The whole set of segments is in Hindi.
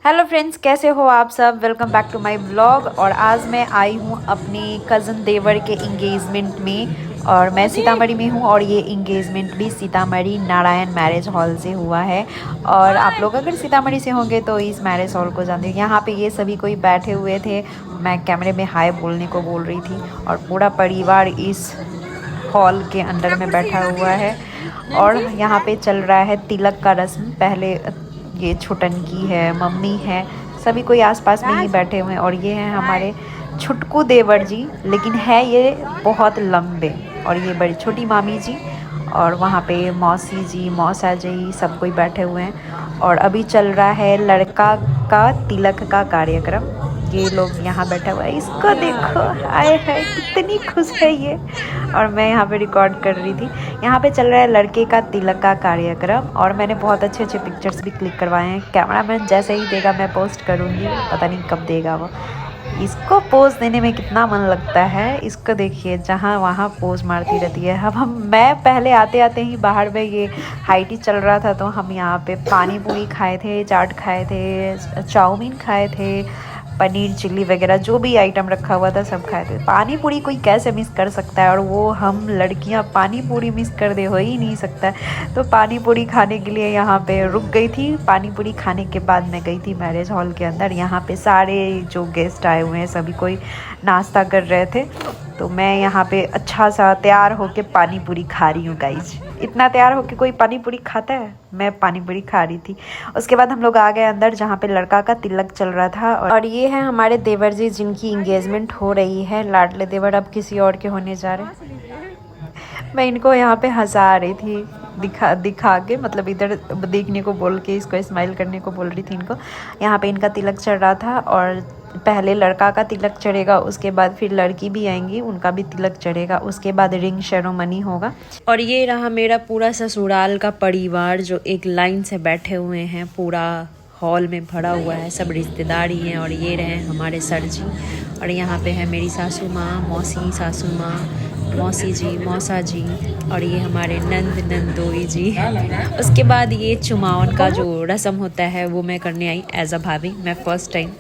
हेलो फ्रेंड्स, कैसे हो आप सब। Welcome back to my blog. और आज मैं आई हूँ अपने कज़न देवर के इंगेजमेंट में और मैं सीतामढ़ी में हूँ और ये इंगेजमेंट भी सीतामढ़ी नारायण मैरिज हॉल से हुआ है। और आप लोग अगर सीतामढ़ी से होंगे तो इस मैरिज हॉल को जानते हैं। यहाँ पे ये सभी कोई बैठे हुए थे, मैं कैमरे में हाय बोलने को बोल रही थी और पूरा परिवार इस हॉल के अंदर में बैठा हुआ है। और यहाँ पे चल रहा है तिलक का रस्म। पहले ये छोटनकी है, मम्मी है, सभी कोई आसपास में ही बैठे हुए हैं। और ये हैं हमारे छुटकू देवर जी, लेकिन है ये बहुत लंबे। और ये बड़ी छोटी मामी जी और वहाँ पे मौसी जी, मौसा जी, सब कोई बैठे हुए हैं। और अभी चल रहा है लड़का का तिलक का कार्यक्रम। ये लोग यहाँ बैठा हुआ है, इसको देखो, आए है कितनी खुश है ये। और मैं यहाँ पे रिकॉर्ड कर रही थी। यहाँ पे चल रहा है लड़के का तिलक का कार्यक्रम और मैंने बहुत अच्छे अच्छे पिक्चर्स भी क्लिक करवाए हैं। कैमरामैन जैसे ही देगा मैं पोस्ट करूँगी, पता नहीं कब देगा वो। इसको पोज देने में कितना मन लगता है, इसको देखिए, जहाँ वहाँ पोज मारती रहती है। अब मैं पहले आते आते ही बाहर में ये हाइटी चल रहा था, तो हम यहाँ पे पानी पूरी खाए थे, चाट खाए थे, चाउमीन खाए थे, पनीर चिल्ली वगैरह जो भी आइटम रखा हुआ था सब खाए थे। पानी पूरी कोई कैसे मिस कर सकता है, और वो हम लड़कियां पानी पूरी मिस कर दे, हो ही नहीं सकता। तो पानी पूरी खाने के लिए यहाँ पे रुक गई थी। पानी पूरी खाने के बाद मैं गई थी मैरिज हॉल के अंदर। यहाँ पे सारे जो गेस्ट आए हुए हैं सभी कोई नाश्ता कर रहे थे, तो मैं यहाँ पे अच्छा सा तैयार होके पानी पूरी खा रही हूँ गाइज। इतना तैयार होके कोई पानी पूरी खाता है? मैं पानी पूरी खा रही थी। उसके बाद हम लोग आ गए अंदर जहाँ पे लड़का का तिलक चल रहा था। और ये है हमारे देवर जी जिनकी इंगेजमेंट हो रही है। लाडले देवर अब किसी और के होने जा रहे। मैं इनको यहाँ पे हंसा रही थी, दिखा के, मतलब इधर देखने को बोल के, इसको स्माइल करने को बोल रही थी इनको। यहाँ पे इनका तिलक चढ़ रहा था और पहले लड़का का तिलक चढ़ेगा, उसके बाद फिर लड़की भी आएंगी, उनका भी तिलक चढ़ेगा, उसके बाद रिंग सेरेमनी होगा। और ये रहा मेरा पूरा ससुराल का परिवार जो एक लाइन से बैठे हुए हैं, पूरा हॉल में भरा हुआ है, सब रिश्तेदार ही हैं। और ये रहे हमारे सर जी, और यहाँ पे है मेरी सासू माँ, मौसी सासू माँ, मौसी जी, मौसा जी, और ये हमारे नंद नंदोई जी। उसके बाद ये चुमावन का जो रस्म होता है वो मैं करने आई एज अ भाभी। मैं फ़र्स्ट टाइम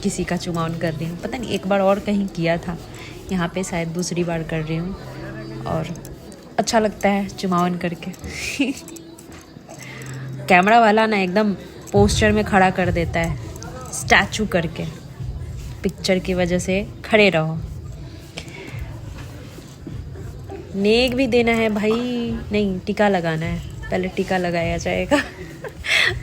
किसी का चुमावन कर रही हूँ। पता नहीं एक बार और कहीं किया था, यहाँ पे शायद दूसरी बार कर रही हूँ और अच्छा लगता है चुमावन करके। कैमरा वाला ना एकदम पोस्टर में खड़ा कर देता है, स्टैचू करके। पिक्चर की वजह से खड़े रहो। नेक भी देना है भाई, नहीं टीका लगाना है, पहले टीका लगाया जाएगा।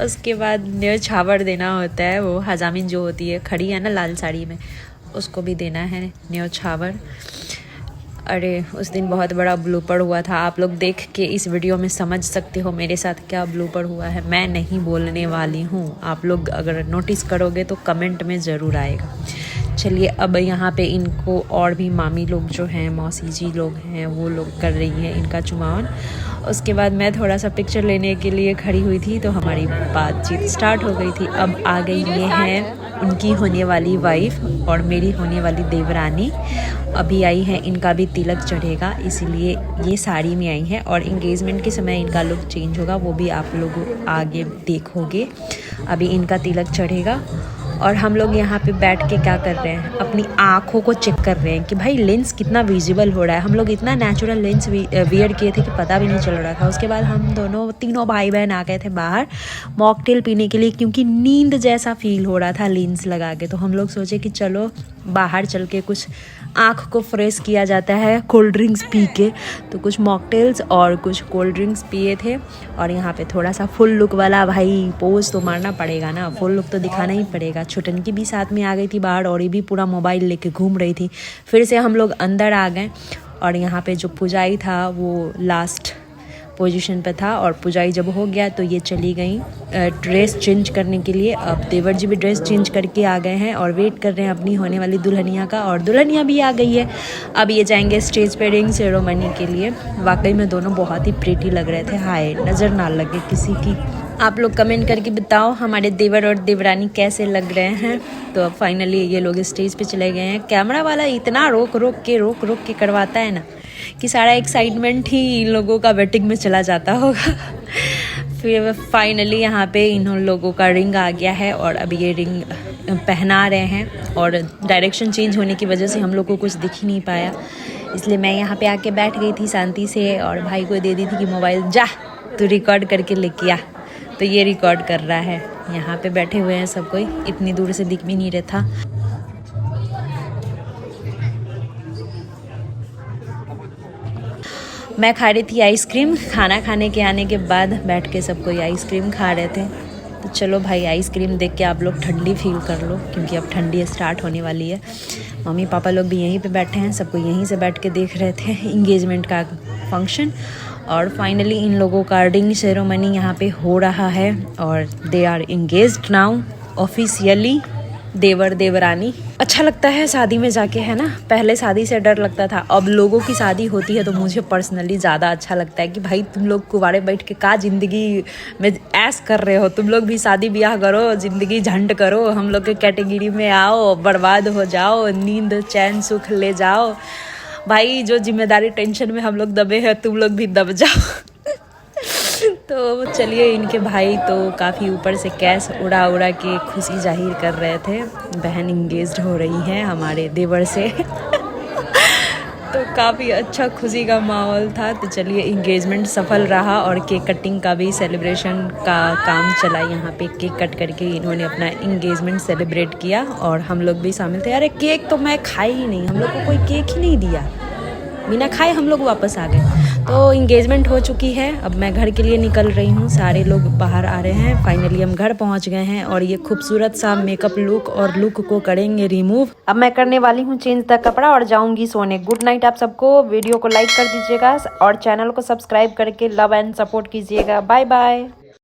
उसके बाद न्योछावर देना होता है, वो हजामिन जो होती है खड़ी है ना लाल साड़ी में, उसको भी देना है न्योछावर। अरे उस दिन बहुत बड़ा ब्लूपर हुआ था, आप लोग देख के इस वीडियो में समझ सकते हो मेरे साथ क्या ब्लूपर हुआ है। मैं नहीं बोलने वाली हूँ, आप लोग अगर नोटिस करोगे तो कमेंट में ज़रूर आएगा। चलिए अब यहाँ पे इनको और भी मामी लोग जो हैं, मौसी जी लोग हैं, वो लोग कर रही हैं इनका चुमावन। उसके बाद मैं थोड़ा सा पिक्चर लेने के लिए खड़ी हुई थी, तो हमारी बातचीत स्टार्ट हो गई थी। अब आ गई ये हैं उनकी होने वाली वाइफ और मेरी होने वाली देवरानी। अभी आई है, इनका भी तिलक चढ़ेगा, इसीलिए ये साड़ी में आई है। और इंगेजमेंट के समय इनका लुक चेंज होगा, वो भी आप लोग आगे देखोगे। अभी इनका तिलक चढ़ेगा और हम लोग यहाँ पे बैठ के क्या कर रहे हैं, अपनी आँखों को चेक कर रहे हैं कि भाई लेंस कितना विजिबल हो रहा है। हम लोग इतना नेचुरल लेंस वियर किए थे कि पता भी नहीं चल रहा था। उसके बाद हम तीनों भाई बहन आ गए थे बाहर मॉकटेल पीने के लिए, क्योंकि नींद जैसा फील हो रहा था लेंस लगा के। तो हम लोग सोचे कि चलो बाहर चल के कुछ आँख को फ्रेश किया जाता है कोल्ड ड्रिंक्स पी के। तो कुछ मॉकटेल्स और कुछ कोल्ड ड्रिंक्स पिए थे। और यहाँ पे थोड़ा सा फुल लुक वाला, भाई पोज तो मारना पड़ेगा ना, फुल लुक तो दिखाना ही पड़ेगा। छोटनकी भी साथ में आ गई थी बाहर और ये भी पूरा मोबाइल लेके घूम रही थी। फिर से हम लोग अंदर आ गए और यहाँ पे जो पुजाई था वो लास्ट पोजीशन पे था। और पुजाई जब हो गया तो ये चली गई ड्रेस चेंज करने के लिए। अब देवर जी भी ड्रेस चेंज करके आ गए हैं और वेट कर रहे हैं अपनी होने वाली दुल्हनिया का। और दुल्हनिया भी आ गई है। अब ये जाएंगे स्टेज पे रिंग सेरेमनी के लिए। वाकई में दोनों बहुत ही प्रीटी लग रहे थे, हाय नज़र ना लगे किसी की। आप लोग कमेंट करके बताओ हमारे देवर और देवरानी कैसे लग रहे हैं। तो अब फाइनली ये लोग स्टेज पे चले गए हैं। कैमरा वाला इतना रोक रोक के करवाता है ना कि सारा एक्साइटमेंट ही इन लोगों का वेडिंग में चला जाता होगा। फिर फाइनली यहाँ पे इन लोगों का रिंग आ गया है और अब ये रिंग पहना रहे हैं और डायरेक्शन चेंज होने की वजह से हम लोग को कुछ दिख ही नहीं पाया, इसलिए मैं यहाँ पे आके बैठ गई थी शांति से और भाई को दे दी थी कि मोबाइल जा तू रिकॉर्ड करके लेके आ। तो ये रिकॉर्ड कर रहा है, यहाँ पे बैठे हुए हैं सब कोई, इतनी दूर से दिख भी नहीं रहा था। मैं खा रही थी आइसक्रीम, खाना खाने के आने के बाद बैठ के सब कोई आइसक्रीम खा रहे थे। तो चलो भाई आइसक्रीम देख के आप लोग ठंडी फील कर लो, क्योंकि अब ठंडी स्टार्ट होने वाली है। मम्मी पापा लोग भी यहीं पे बैठे हैं, सब कोई यहीं से बैठ के देख रहे थे इंगेजमेंट का फंक्शन। और फाइनली इन लोगों का रिंग सेरेमनी यहाँ पे हो रहा है और they are engaged now officially, देवर देवरानी। अच्छा लगता है शादी में जाके, है ना। पहले शादी से डर लगता था, अब लोगों की शादी होती है तो मुझे पर्सनली ज़्यादा अच्छा लगता है कि भाई तुम लोग कुंवारे बैठ के का ज़िंदगी में ऐश कर रहे हो, तुम लोग भी शादी ब्याह करो, ज़िंदगी झंड करो, हम लोग के कैटेगरी में आओ, बर्बाद हो जाओ, नींद चैन सुख ले जाओ। भाई जो जिम्मेदारी टेंशन में हम लोग दबे हैं तुम लोग भी दब जाओ। तो चलिए, इनके भाई तो काफ़ी ऊपर से कैश उड़ा उड़ा के खुशी जाहिर कर रहे थे, बहन इंगेज्ड हो रही है हमारे देवर से। तो काफ़ी अच्छा खुशी का माहौल था। तो चलिए, इंगेजमेंट सफल रहा और केक कटिंग का भी सेलिब्रेशन का काम चला। यहाँ पे केक कट करके इन्होंने अपना इंगेजमेंट सेलिब्रेट किया और हम लोग भी शामिल थे। अरे केक तो मैं खाई ही नहीं, हम लोग को कोई केक ही नहीं दिया, बिना खाए हम लोग वापस आ गए। तो इंगेजमेंट हो चुकी है, अब मैं घर के लिए निकल रही हूँ, सारे लोग बाहर आ रहे हैं। फाइनली हम घर पहुँच गए हैं और ये खूबसूरत सा मेकअप लुक और लुक को करेंगे रिमूव। अब मैं करने वाली हूँ चेंज द कपड़ा और जाऊँगी सोने। गुड नाइट आप सबको। वीडियो को लाइक कर दीजिएगा और चैनल को सब्सक्राइब करके लव एंड सपोर्ट कीजिएगा। Bye bye.